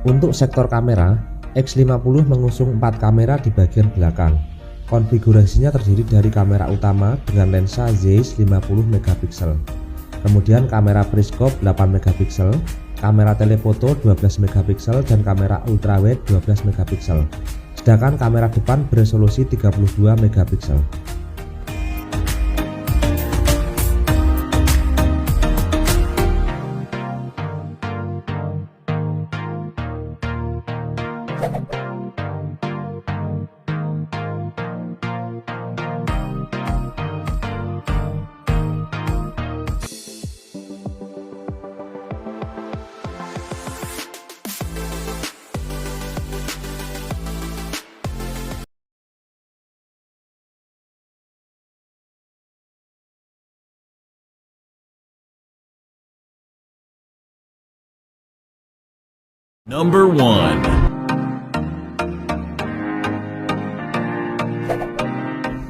Untuk sektor kamera, X50 mengusung 4 kamera di bagian belakang. Konfigurasinya terdiri dari kamera utama dengan lensa Zeiss 50 megapiksel, kemudian kamera periskop 8 megapiksel, kamera telefoto 12 megapiksel, dan kamera ultrawide 12 megapiksel. Sedangkan kamera depan beresolusi 32 megapiksel. Number 1.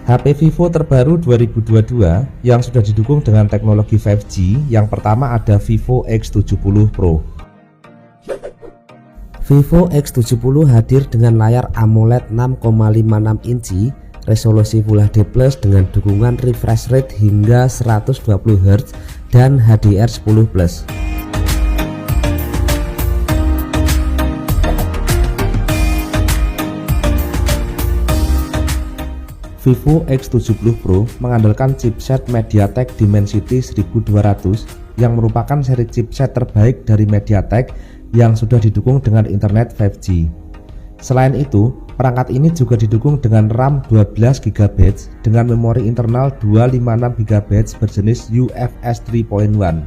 HP Vivo terbaru 2022 yang sudah didukung dengan teknologi 5G. Yang pertama ada Vivo X70 Pro. Vivo X70 hadir dengan layar AMOLED 6,56 inci, resolusi Full HD+ dengan dukungan refresh rate hingga 120 Hz dan HDR10+. Vivo X70 Pro mengandalkan chipset MediaTek Dimensity 1200 yang merupakan seri chipset terbaik dari MediaTek yang sudah didukung dengan internet 5G. Selain itu, perangkat ini juga didukung dengan RAM 12GB dengan memori internal 256GB berjenis UFS 3.1.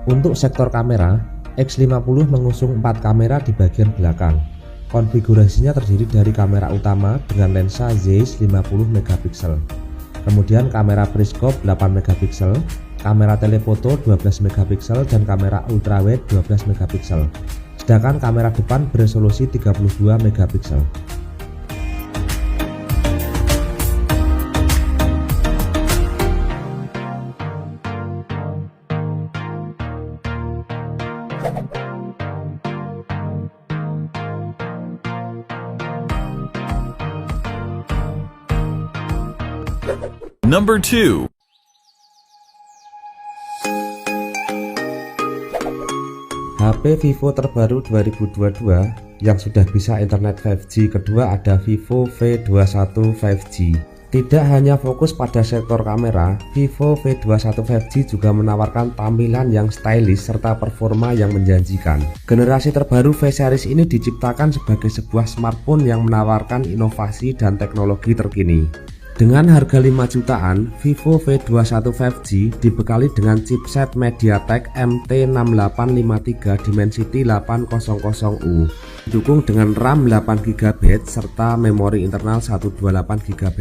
Untuk sektor kamera, X50 mengusung 4 kamera di bagian belakang. Konfigurasinya terdiri dari kamera utama dengan lensa Zeiss 50 megapiksel, kemudian kamera periskop 8 megapiksel, kamera telefoto 12 megapiksel, dan kamera ultrawide 12 megapiksel. Sedangkan kamera depan beresolusi 32 megapiksel. Number 2. HP Vivo terbaru 2022 yang sudah bisa internet 5G kedua ada Vivo V21 5G. Tidak hanya fokus pada sektor kamera, Vivo V21 5G juga menawarkan tampilan yang stylish serta performa yang menjanjikan. Generasi terbaru V series ini diciptakan sebagai sebuah smartphone yang menawarkan inovasi dan teknologi terkini. Dengan harga 5 jutaan, Vivo V21 5G dibekali dengan chipset MediaTek MT6853 Dimensity 800U, didukung dengan RAM 8GB serta memori internal 128GB.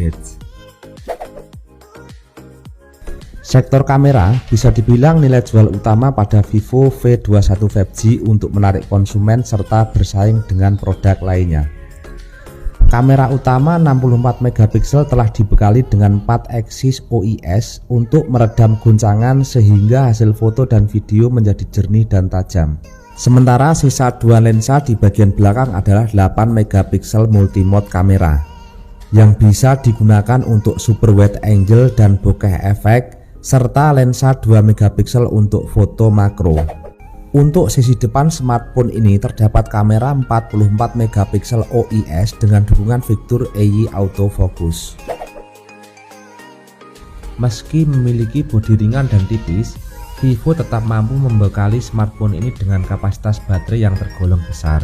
Sektor kamera bisa dibilang nilai jual utama pada Vivo V21 5G untuk menarik konsumen serta bersaing dengan produk lainnya. Kamera utama 64 megapiksel telah dibekali dengan 4 axis OIS untuk meredam guncangan sehingga hasil foto dan video menjadi jernih dan tajam. Sementara sisa 2 lensa di bagian belakang adalah 8 megapiksel multimode kamera yang bisa digunakan untuk super wide angle dan bokeh efek, serta lensa 2 megapiksel untuk foto makro. Untuk sisi depan smartphone ini terdapat kamera 44 megapiksel OIS dengan dukungan fitur AI autofocus. Meski memiliki bodi ringan dan tipis, Vivo tetap mampu membekali smartphone ini dengan kapasitas baterai yang tergolong besar.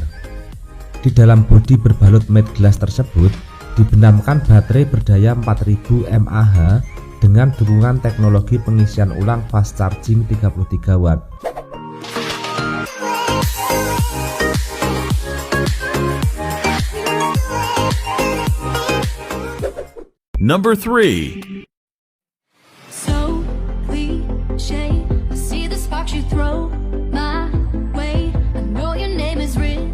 Di dalam bodi berbalut matte glass tersebut dibenamkan baterai berdaya 4000 mAh dengan dukungan teknologi pengisian ulang fast charging 33 watt. Number 3. So cliche, I see the sparks you throw my way. I know your name is written.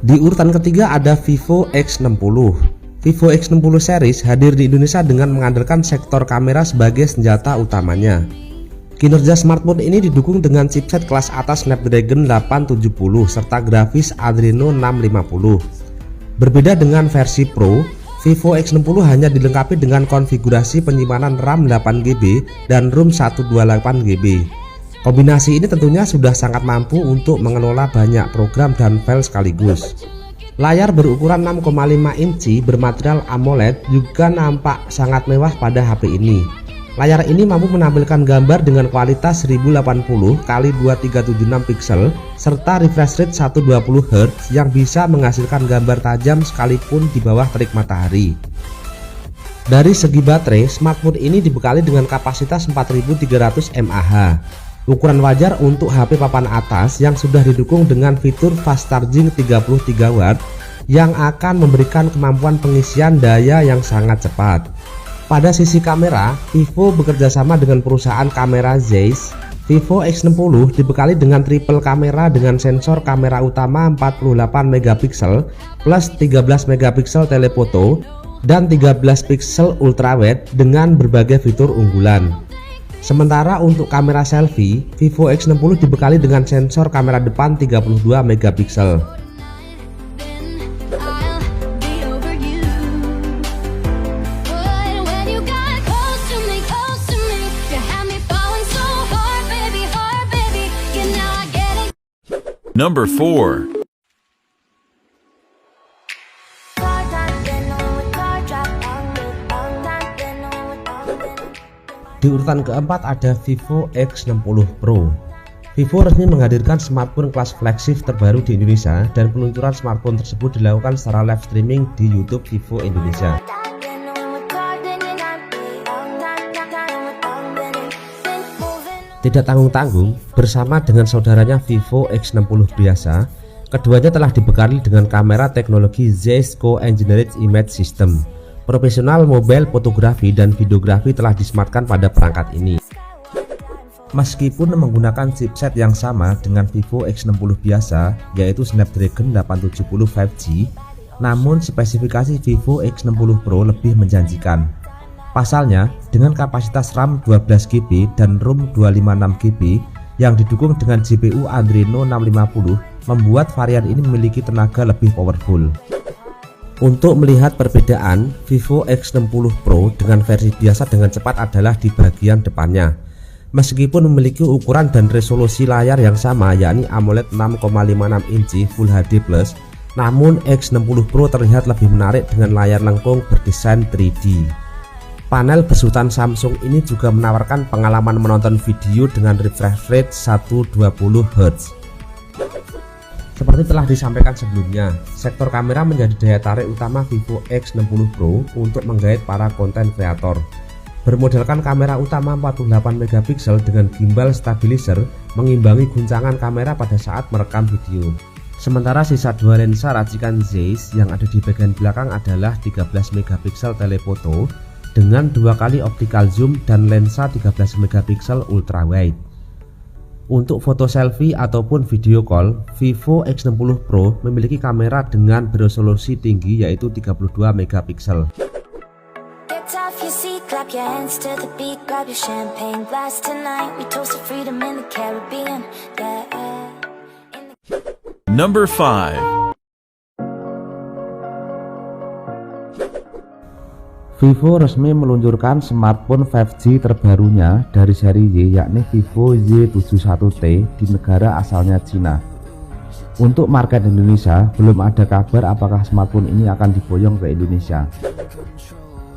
Di urutan ketiga ada Vivo X60. Vivo X60 series hadir di Indonesia dengan mengandalkan sektor kamera sebagai senjata utamanya. Kinerja smartphone ini didukung dengan chipset kelas atas Snapdragon 870 serta grafis Adreno 650. Berbeda dengan versi Pro, Vivo X60 hanya dilengkapi dengan konfigurasi penyimpanan RAM 8GB dan ROM 128GB. Kombinasi ini tentunya sudah sangat mampu untuk mengelola banyak program dan file sekaligus. Layar berukuran 6,5 inci bermaterial AMOLED juga nampak sangat mewah pada HP ini. Layar ini mampu menampilkan gambar dengan kualitas 1080x2376 pixel serta refresh rate 120 Hz yang bisa menghasilkan gambar tajam sekalipun di bawah terik matahari. Dari segi baterai, smartphone ini dibekali dengan kapasitas 4300 mAh. Ukuran wajar untuk HP papan atas yang sudah didukung dengan fitur fast charging 33W yang akan memberikan kemampuan pengisian daya yang sangat cepat. Pada sisi kamera, Vivo bekerjasama dengan perusahaan kamera Zeiss. Vivo X60 dibekali dengan triple kamera dengan sensor kamera utama 48MP plus 13MP telefoto dan 13 pixel ultrawide dengan berbagai fitur unggulan. Sementara untuk kamera selfie, Vivo X60 dibekali dengan sensor kamera depan 32MP. Number 4. Di urutan keempat ada Vivo X60 Pro. Vivo resmi menghadirkan smartphone kelas flagship terbaru di Indonesia dan peluncuran smartphone tersebut dilakukan secara live streaming di YouTube Vivo Indonesia. Tidak tanggung-tanggung, bersama dengan saudaranya Vivo X60 biasa, keduanya telah dibekali dengan kamera teknologi Zeiss Co-Engineered Image System. Profesional mobile fotografi dan videografi telah disematkan pada perangkat ini. Meskipun menggunakan chipset yang sama dengan Vivo X60 biasa, yaitu Snapdragon 870 5G, namun spesifikasi Vivo X60 Pro lebih menjanjikan. Pasalnya, dengan kapasitas RAM 12GB dan ROM 256GB yang didukung dengan GPU Adreno 650, membuat varian ini memiliki tenaga lebih powerful. Untuk melihat perbedaan Vivo X60 Pro dengan versi biasa dengan cepat adalah di bagian depannya. Meskipun memiliki ukuran dan resolusi layar yang sama yakni AMOLED 6,56 inci Full HD+, namun X60 Pro terlihat lebih menarik dengan layar lengkung berdesain 3D. Panel besutan Samsung ini juga menawarkan pengalaman menonton video dengan refresh rate 120 Hz. Seperti telah disampaikan sebelumnya, sektor kamera menjadi daya tarik utama Vivo X60 Pro untuk menggait para konten kreator. Bermodalkan kamera utama 48MP dengan gimbal stabilizer mengimbangi guncangan kamera pada saat merekam video. Sementara sisa dua lensa racikan Zeiss yang ada di bagian belakang adalah 13MP telefoto dengan 2 kali optical zoom dan lensa 13MP ultrawide. Untuk foto selfie ataupun video call, Vivo X60 Pro memiliki kamera dengan beresolusi tinggi yaitu 32MP. Number 5. Vivo resmi meluncurkan smartphone 5G terbarunya dari seri Y yakni Vivo Y71T di negara asalnya Cina. Untuk market Indonesia belum ada kabar apakah smartphone ini akan diboyong ke Indonesia.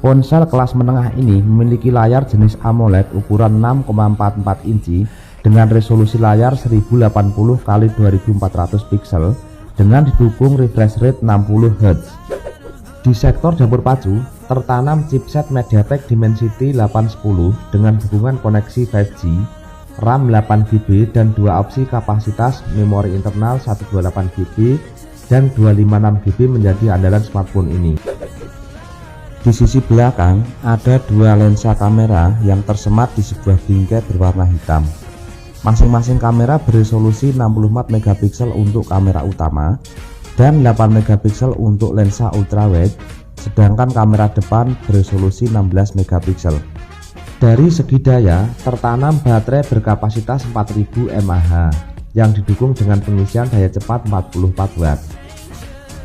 Ponsel kelas menengah ini memiliki layar jenis AMOLED ukuran 6,44 inci dengan resolusi layar 1080x2400 pixel dengan didukung refresh rate 60 Hz. Di sektor dapur pacu tertanam chipset MediaTek Dimensity 810 dengan dukungan koneksi 5G, RAM 8GB dan dua opsi kapasitas memori internal 128GB dan 256GB menjadi andalan smartphone ini. Di sisi belakang ada dua lensa kamera yang tersemat di sebuah bingkai berwarna hitam. Masing-masing kamera beresolusi 64MP untuk kamera utama dan 8MP untuk lensa ultrawide sedangkan kamera depan beresolusi 16 megapiksel. Dari segi daya, tertanam baterai berkapasitas 4000 mAh yang didukung dengan pengisian daya cepat 44 Watt.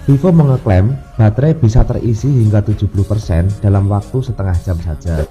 Vivo mengeklaim baterai bisa terisi hingga 70% dalam waktu setengah jam saja.